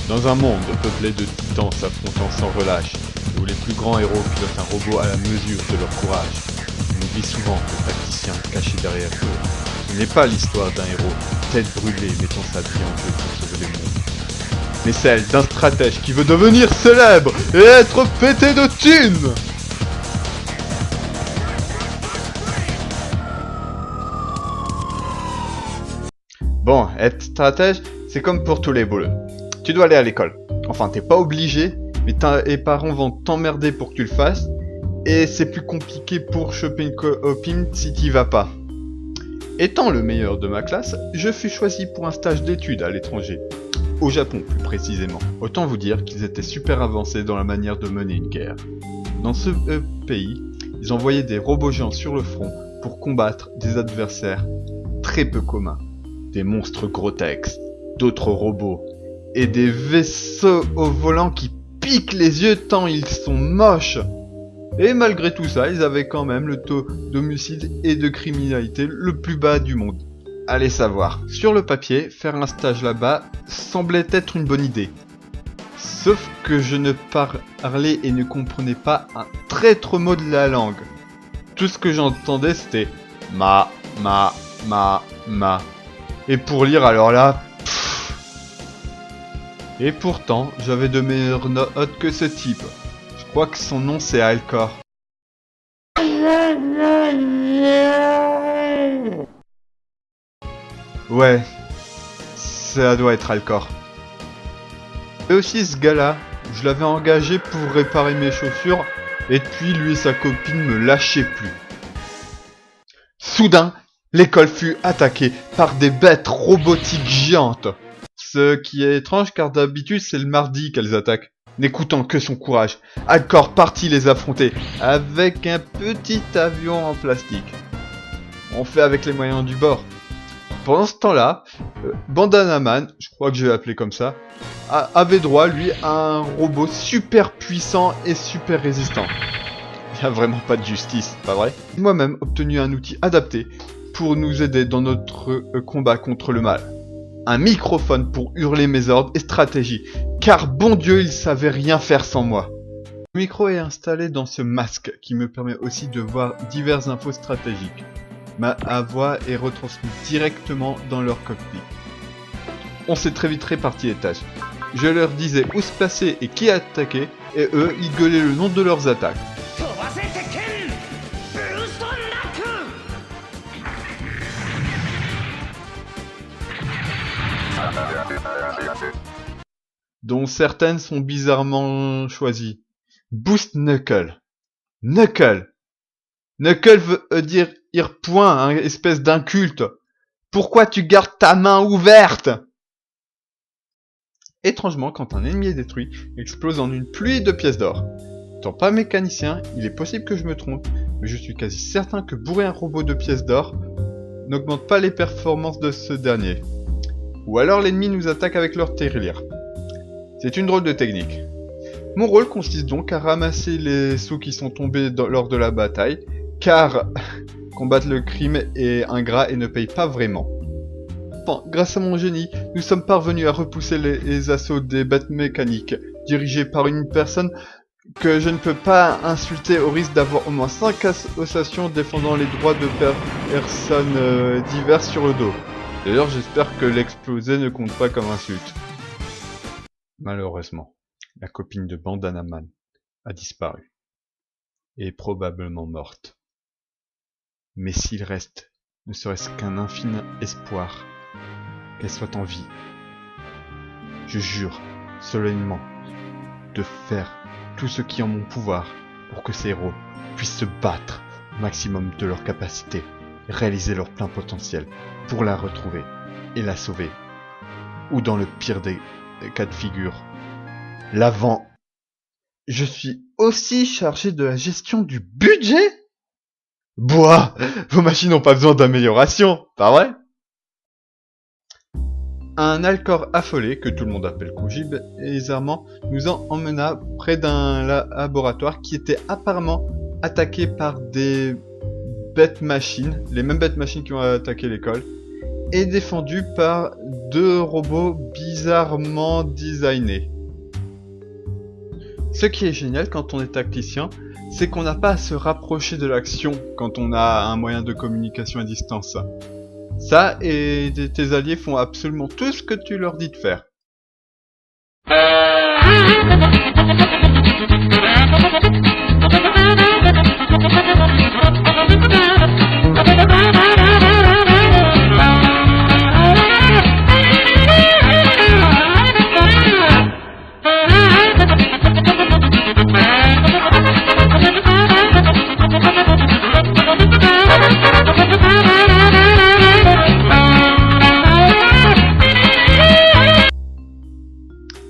Dans un monde peuplé de titans s'affrontant sans relâche, et où les plus grands héros pilotent un robot à la mesure de leur courage, on oublie souvent le tacticien caché derrière eux. Ce n'est pas l'histoire d'un héros, tête brûlée, mettant sa vie en jeu pour sauver le monde, mais celle d'un stratège qui veut devenir célèbre et être pété de thunes. Bon, être stratège, c'est comme pour tous les boulots. Tu dois aller à l'école. Enfin, t'es pas obligé, mais tes parents vont t'emmerder pour que tu le fasses. Et c'est plus compliqué pour choper une copine si t'y vas pas. Étant le meilleur de ma classe, je fus choisi pour un stage d'études à l'étranger. Au Japon, plus précisément. Autant vous dire qu'ils étaient super avancés dans la manière de mener une guerre. Dans ce pays, ils envoyaient des robots géants sur le front pour combattre des adversaires très peu communs. Des monstres grotesques, d'autres robots, et des vaisseaux au volant qui piquent les yeux tant ils sont moches. Et malgré tout ça, ils avaient quand même le taux d'homicide et de criminalité le plus bas du monde. Allez savoir. Sur le papier, faire un stage là-bas semblait être une bonne idée. Sauf que je ne parlais et ne comprenais pas un traître mot de la langue. Tout ce que j'entendais c'était ma. Et pour lire alors là, Et pourtant, j'avais de meilleures notes que ce type. Je crois que son nom c'est Alcor. Ouais, ça doit être Alcor. Et aussi ce gars-là, je l'avais engagé pour réparer mes chaussures, et puis lui et sa copine me lâchaient plus. Soudain, l'école fut attaquée par des bêtes robotiques géantes. Ce qui est étrange car d'habitude c'est le mardi qu'elles attaquent. N'écoutant que son courage, Alcor partit les affronter avec un petit avion en plastique. On fait avec les moyens du bord. Pendant ce temps-là, Bandana Man, je crois que je vais l'appeler comme ça, avait droit lui à un robot super puissant et super résistant. Il n'y a vraiment pas de justice, pas vrai? Moi-même obtenu un outil adapté pour nous aider dans notre combat contre le mal. Un microphone pour hurler mes ordres et stratégies, car bon Dieu, il savait rien faire sans moi. Le micro est installé dans ce masque qui me permet aussi de voir diverses infos stratégiques. Ma voix est retransmise directement dans leur cockpit. On s'est très vite réparti les tâches. Je leur disais où se placer et qui attaquer, et eux, ils gueulaient le nom de leurs attaques. Dont certaines sont bizarrement choisies. Boost Knuckle. Knuckle veut dire point, hein, espèce d'inculte. Pourquoi tu gardes ta main ouverte? Étrangement, quand un ennemi est détruit, il explose en une pluie de pièces d'or. Étant pas mécanicien, il est possible que je me trompe, mais je suis quasi certain que bourrer un robot de pièces d'or n'augmente pas les performances de ce dernier. Ou alors l'ennemi nous attaque avec leur tirelire. C'est une drôle de technique. Mon rôle consiste donc à ramasser les sous qui sont tombés lors de la bataille, car combattre le crime est ingrat et ne paye pas vraiment. Enfin, grâce à mon génie, nous sommes parvenus à repousser les assauts des bêtes mécaniques, dirigées par une personne que je ne peux pas insulter au risque d'avoir au moins 5 associations défendant les droits de personnes diverses sur le dos. D'ailleurs, j'espère que l'explosé ne compte pas comme insulte. Malheureusement, la copine de Bandana Man a disparu et est probablement morte. Mais s'il reste ne serait-ce qu'un infime espoir qu'elle soit en vie, je jure solennellement de faire tout ce qui est en mon pouvoir pour que ces héros puissent se battre au maximum de leur capacité et réaliser leur plein potentiel pour la retrouver et la sauver. Ou dans le pire des cas de figure, l'avant. Je suis aussi chargé de la gestion du budget? Bois, vos machines n'ont pas besoin d'amélioration, pas vrai? Un Alcor affolé, que tout le monde appelle Kojib, aisément, nous emmena près d'un laboratoire qui était apparemment attaqué par des bêtes machines, les mêmes bêtes machines qui ont attaqué l'école, et défendu par 2 robots bizarrement designés. Ce qui est génial quand on est tacticien, c'est qu'on n'a pas à se rapprocher de l'action quand on a un moyen de communication à distance. Ça, et tes alliés font absolument tout ce que tu leur dis de faire.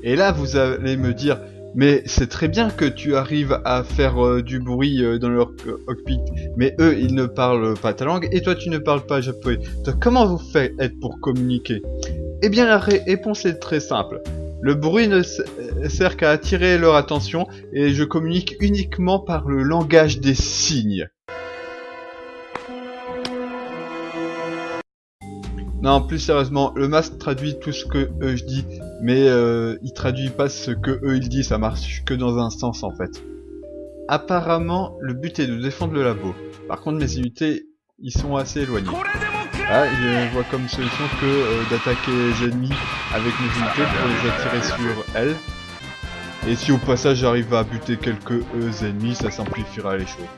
Et là, vous allez me dire, mais c'est très bien que tu arrives à faire du bruit dans leur cockpit, mais eux, ils ne parlent pas ta langue, et toi, tu ne parles pas japonais. Donc, comment vous faites pour communiquer? Eh bien, la réponse est très simple. Le bruit ne sert qu'à attirer leur attention, et je communique uniquement par le langage des signes. Non, plus sérieusement, le masque traduit tout ce que je dis, mais il traduit pas ce que ils disent, ça marche que dans un sens en fait. Apparemment, le but est de défendre le labo. Par contre, mes unités, ils sont assez éloignés. Là, je vois comme solution que d'attaquer les ennemis avec mes unités pour les attirer sur elles. Et si au passage j'arrive à buter quelques ennemis, ça simplifiera les choses.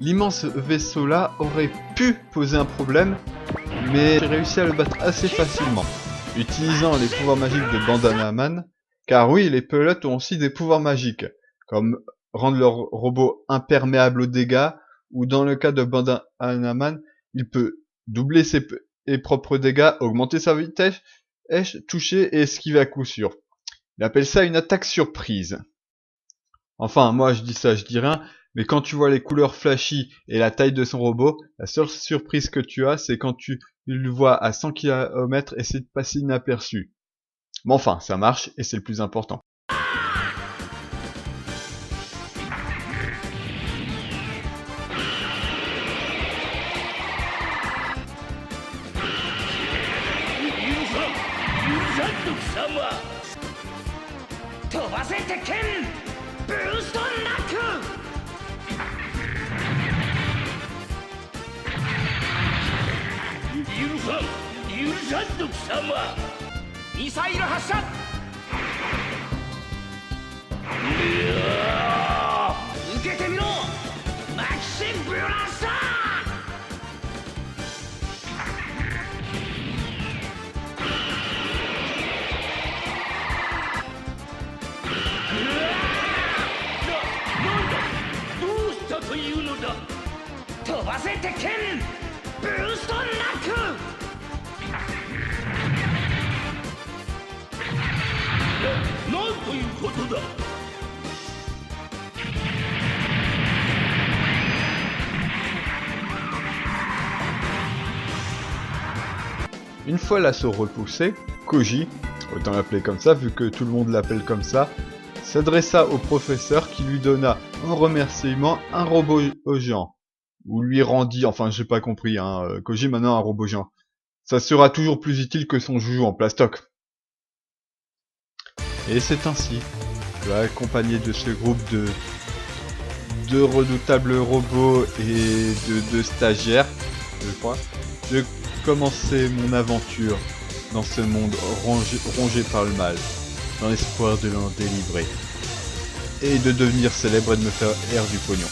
L'immense vaisseau là aurait pu poser un problème, mais j'ai réussi à le battre assez facilement, utilisant les pouvoirs magiques de Bandana Man, car oui, les pilotes ont aussi des pouvoirs magiques, comme rendre leur robot imperméable aux dégâts, ou dans le cas de Bandana Man, il peut doubler ses propres dégâts, augmenter sa vitesse, toucher et esquiver à coup sûr. Il appelle ça une attaque surprise. Enfin, moi je dis ça, je dis rien, mais quand tu vois les couleurs flashy et la taille de son robot, la seule surprise que tu as, c'est quand tu le vois à 100 km et c'est de passer inaperçu. Mais enfin, ça marche et c'est le plus important. Une fois l'assaut repoussé, Koji, autant l'appeler comme ça vu que tout le monde l'appelle comme ça, s'adressa au professeur qui lui donna en remerciement un robot géant. Ou lui rendit, enfin j'ai pas compris, hein, Koji maintenant un robot géant. Ça sera toujours plus utile que son joujou en plastoc. Et c'est ainsi que, accompagné de ce groupe de redoutables robots et de stagiaires, je crois, je commençais mon aventure dans ce monde rongé par le mal, dans l'espoir de l'en délivrer, et de devenir célèbre et de me faire air du pognon.